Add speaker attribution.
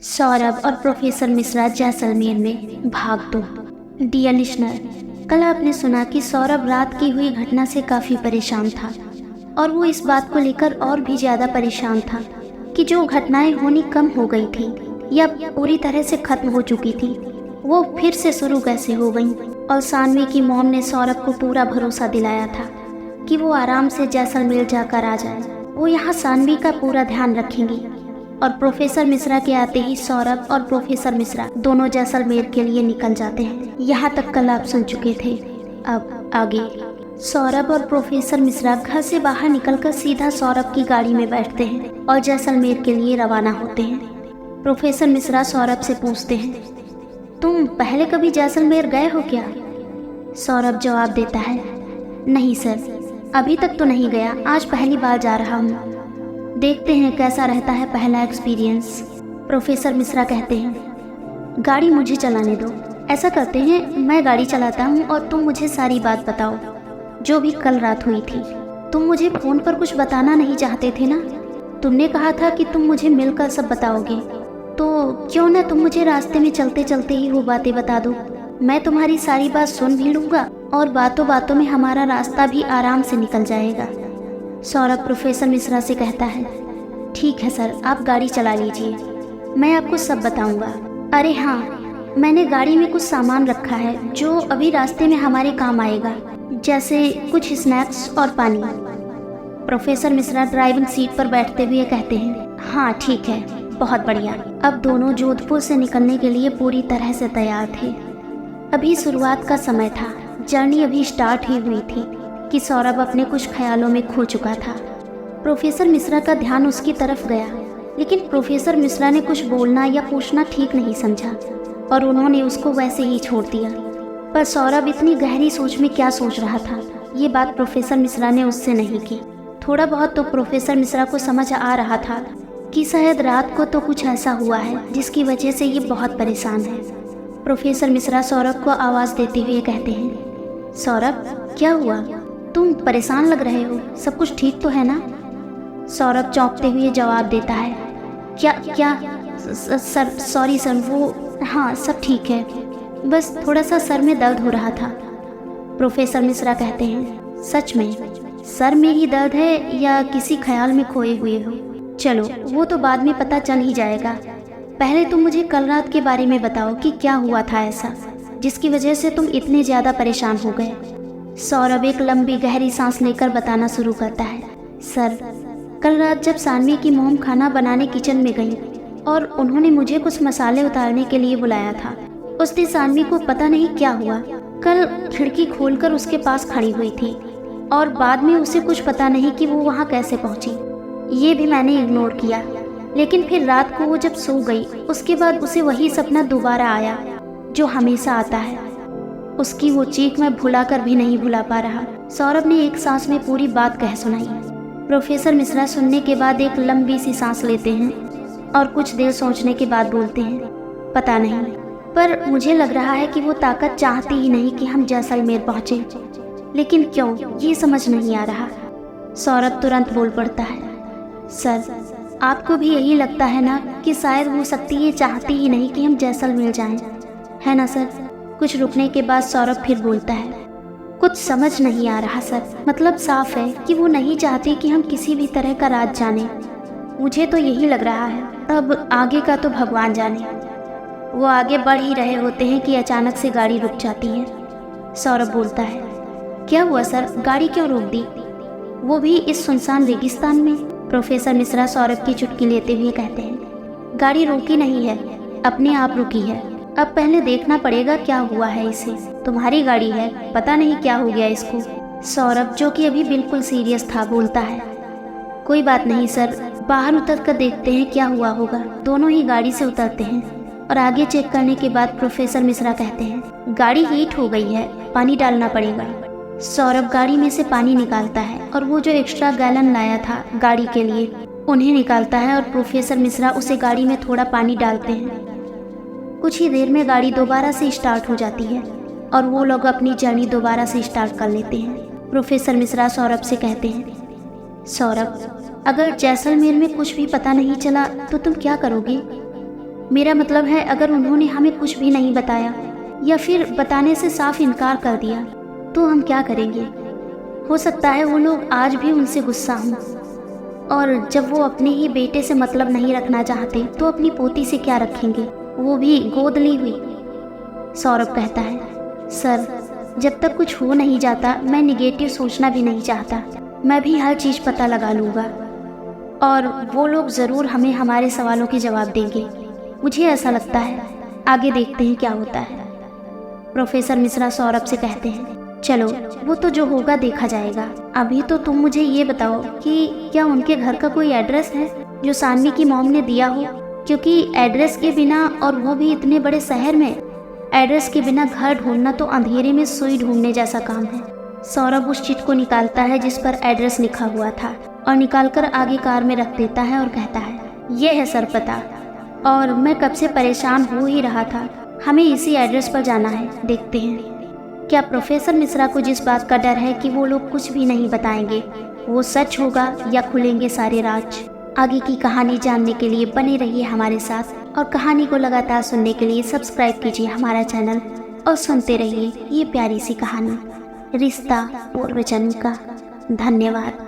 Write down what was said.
Speaker 1: सौरभ और प्रोफेसर मिश्रा जैसलमेर में भाग 2। डियर लिसनर, कल आपने सुना कि सौरभ रात की हुई घटना से काफ़ी परेशान था और वो इस बात को लेकर और भी ज़्यादा परेशान था कि जो घटनाएं होनी कम हो गई थी या पूरी तरह से ख़त्म हो चुकी थी वो फिर से शुरू कैसे हो गई। और सानवी की मॉम ने सौरभ को पूरा भरोसा दिलाया था कि वो आराम से जैसलमेर जाकर आ जाए, वो यहाँ सानवी का पूरा ध्यान रखेंगी। और प्रोफेसर मिश्रा के आते ही सौरभ और प्रोफेसर मिश्रा दोनों जैसलमेर के लिए निकल जाते हैं। यहाँ तक कल आप सुन चुके थे। अब आगे सौरभ और प्रोफेसर मिश्रा घर से बाहर निकलकर सीधा सौरभ की गाड़ी में बैठते हैं और जैसलमेर के लिए रवाना होते हैं। प्रोफेसर मिश्रा सौरभ से पूछते हैं, तुम पहले कभी जैसलमेर गए हो क्या? सौरभ जवाब देता है, नहीं सर, अभी तक तो नहीं गया, आज पहली बार जा रहा हूँ, देखते हैं कैसा रहता है पहला एक्सपीरियंस। प्रोफेसर मिश्रा कहते हैं, गाड़ी मुझे चलाने दो। ऐसा करते हैं, मैं गाड़ी चलाता हूँ और तुम मुझे सारी बात बताओ जो भी कल रात हुई थी। तुम मुझे फ़ोन पर कुछ बताना नहीं चाहते थे ना? तुमने कहा था कि तुम मुझे मिलकर सब बताओगे, तो क्यों ना तुम मुझे रास्ते में चलते चलते ही वो बातें बता दो। मैं तुम्हारी सारी बात सुन भी लूँगा और बातों बातों में हमारा रास्ता भी आराम से निकल जाएगा। सौरभ प्रोफेसर मिश्रा से कहता है, ठीक है सर, आप गाड़ी चला लीजिए, मैं आपको सब बताऊंगा। अरे हाँ, मैंने गाड़ी में कुछ सामान रखा है जो अभी रास्ते में हमारे काम आएगा, जैसे कुछ स्नैक्स और पानी। प्रोफेसर मिश्रा ड्राइविंग सीट पर बैठते हुए कहते हैं, हाँ ठीक है, बहुत बढ़िया। अब दोनों जोधपुर से निकलने के लिए पूरी तरह से तैयार थे। अभी शुरुआत का समय था, जर्नी अभी स्टार्ट ही हुई थी कि सौरभ अपने कुछ ख्यालों में खो चुका था। प्रोफेसर मिश्रा का ध्यान उसकी तरफ गया, लेकिन प्रोफेसर मिश्रा ने कुछ बोलना या पूछना ठीक नहीं समझा और उन्होंने उसको वैसे ही छोड़ दिया। पर सौरभ इतनी गहरी सोच में क्या सोच रहा था, ये बात प्रोफेसर मिश्रा ने उससे नहीं की। थोड़ा बहुत तो प्रोफेसर मिश्रा को समझ आ रहा था कि शायद रात को तो कुछ ऐसा हुआ है जिसकी वजह से ये बहुत परेशान है। प्रोफेसर मिश्रा सौरभ को आवाज़ देते हुए कहते हैं, सौरभ क्या हुआ? तुम परेशान लग रहे हो, सब कुछ ठीक तो है ना? सौरभ चौंकते हुए जवाब देता है, क्या सर, सॉरी सर, वो हाँ सब ठीक है, बस थोड़ा सा सर में दर्द हो रहा था। प्रोफेसर मिश्रा कहते हैं, सच में सर में ही दर्द है या किसी ख्याल में खोए हुए हो? चलो वो तो बाद में पता चल ही जाएगा, पहले तुम मुझे कल रात के बारे में बताओ कि क्या हुआ था ऐसा जिसकी वजह से तुम इतने ज़्यादा परेशान हो गए। सौरभ एक लंबी गहरी सांस लेकर बताना शुरू करता है, सर कल रात जब सानवी की मॉम खाना बनाने किचन में गई और उन्होंने मुझे कुछ मसाले उतारने के लिए बुलाया था, उस दिन सानवी को पता नहीं क्या हुआ, कल खिड़की खोलकर उसके पास खड़ी हुई थी और बाद में उसे कुछ पता नहीं कि वो वहाँ कैसे पहुँची। ये भी मैंने इग्नोर किया, लेकिन फिर रात को वो जब सो गई उसके बाद उसे वही सपना दोबारा आया जो हमेशा आता है। उसकी वो चीख मैं भुला कर भी नहीं भुला पा रहा। सौरभ ने एक सांस में पूरी बात कह सुनाई। प्रोफेसर मिश्रा सुनने के बाद एक लंबी सी सांस लेते हैं और कुछ देर सोचने के बाद बोलते हैं, पता नहीं, पर मुझे लग रहा है कि वो ताकत चाहती ही नहीं कि हम जैसलमेर पहुँचे, लेकिन क्यों ये समझ नहीं आ रहा। सौरभ तुरंत बोल पड़ता है, सर आपको भी यही लगता है ना कि शायद वो शक्ति ये चाहती ही नहीं कि हम जैसलमेर जाएं, है ना सर? कुछ रुकने के बाद सौरभ फिर बोलता है, कुछ समझ नहीं आ रहा सर, मतलब साफ है कि वो नहीं चाहती कि हम किसी भी तरह का राज जाने। मुझे तो यही लग रहा है, अब आगे का तो भगवान जाने। वो आगे बढ़ ही रहे होते हैं कि अचानक से गाड़ी रुक जाती है। सौरभ बोलता है, क्या हुआ सर, गाड़ी क्यों रोक दी, वो भी इस सुनसान रेगिस्तान में? प्रोफेसर मिश्रा सौरभ की चुटकी लेते हुए कहते हैं, गाड़ी रुकी नहीं है, अपने आप रुकी है। अब पहले देखना पड़ेगा क्या हुआ है इसे, तुम्हारी गाड़ी है, पता नहीं क्या हो गया इसको। सौरभ जो कि अभी बिल्कुल सीरियस था बोलता है, कोई बात नहीं सर, बाहर उतर कर देखते हैं क्या हुआ होगा। दोनों ही गाड़ी से उतरते हैं और आगे चेक करने के बाद प्रोफेसर मिश्रा कहते हैं, गाड़ी हीट हो गई है, पानी डालना पड़ेगा। सौरभ गाड़ी में से पानी निकालता है और वो जो एक्स्ट्रा गैलन लाया था गाड़ी के लिए उन्हें निकालता है और प्रोफेसर मिश्रा उसे गाड़ी में थोड़ा पानी डालते हैं। कुछ ही देर में गाड़ी दोबारा से स्टार्ट हो जाती है और वो लोग अपनी जर्नी दोबारा से स्टार्ट कर लेते हैं। प्रोफेसर मिश्रा सौरभ से कहते हैं, सौरभ अगर जैसलमेर में कुछ भी पता नहीं चला तो तुम क्या करोगे? मेरा मतलब है अगर उन्होंने हमें कुछ भी नहीं बताया या फिर बताने से साफ इनकार कर दिया तो हम क्या करेंगे? हो सकता है वो लोग आज भी उनसे गुस्सा हों, और जब वो अपने ही बेटे से मतलब नहीं रखना चाहते तो अपनी पोती से क्या रखेंगे, वो भी गोद ली हुई। सौरभ कहता है, सर जब तक कुछ हो नहीं जाता मैं निगेटिव सोचना भी नहीं चाहता। मैं भी हर चीज़ पता लगा लूँगा और वो लोग ज़रूर हमें हमारे सवालों के जवाब देंगे। मुझे ऐसा लगता है, आगे देखते हैं क्या होता है। प्रोफेसर मिश्रा सौरभ से कहते हैं, चलो वो तो जो होगा देखा जाएगा। अभी तो तुम मुझे ये बताओ कि क्या उनके घर का कोई एड्रेस है जो सानवी की मॉम ने दिया हो, क्योंकि एड्रेस के बिना, और वो भी इतने बड़े शहर में, एड्रेस के बिना घर ढूंढना तो अंधेरे में सुई ढूंढने जैसा काम है। सौरभ उस चिट को निकालता है जिस पर एड्रेस लिखा हुआ था और निकालकर आगे कार में रख देता है और कहता है, ये है सर पता, और मैं कब से परेशान हो ही रहा था। हमें इसी एड्रेस पर जाना है, देखते हैं। क्या प्रोफेसर मिश्रा को जिस बात का डर है कि वो लोग कुछ भी नहीं बताएंगे, वो सच होगा या खुलेंगे सारे राज? आगे की कहानी जानने के लिए बने रहिए हमारे साथ, और कहानी को लगातार सुनने के लिए सब्सक्राइब कीजिए हमारा चैनल और सुनते रहिए ये प्यारी सी कहानी, रिश्ता पूर्व जन्म का। धन्यवाद।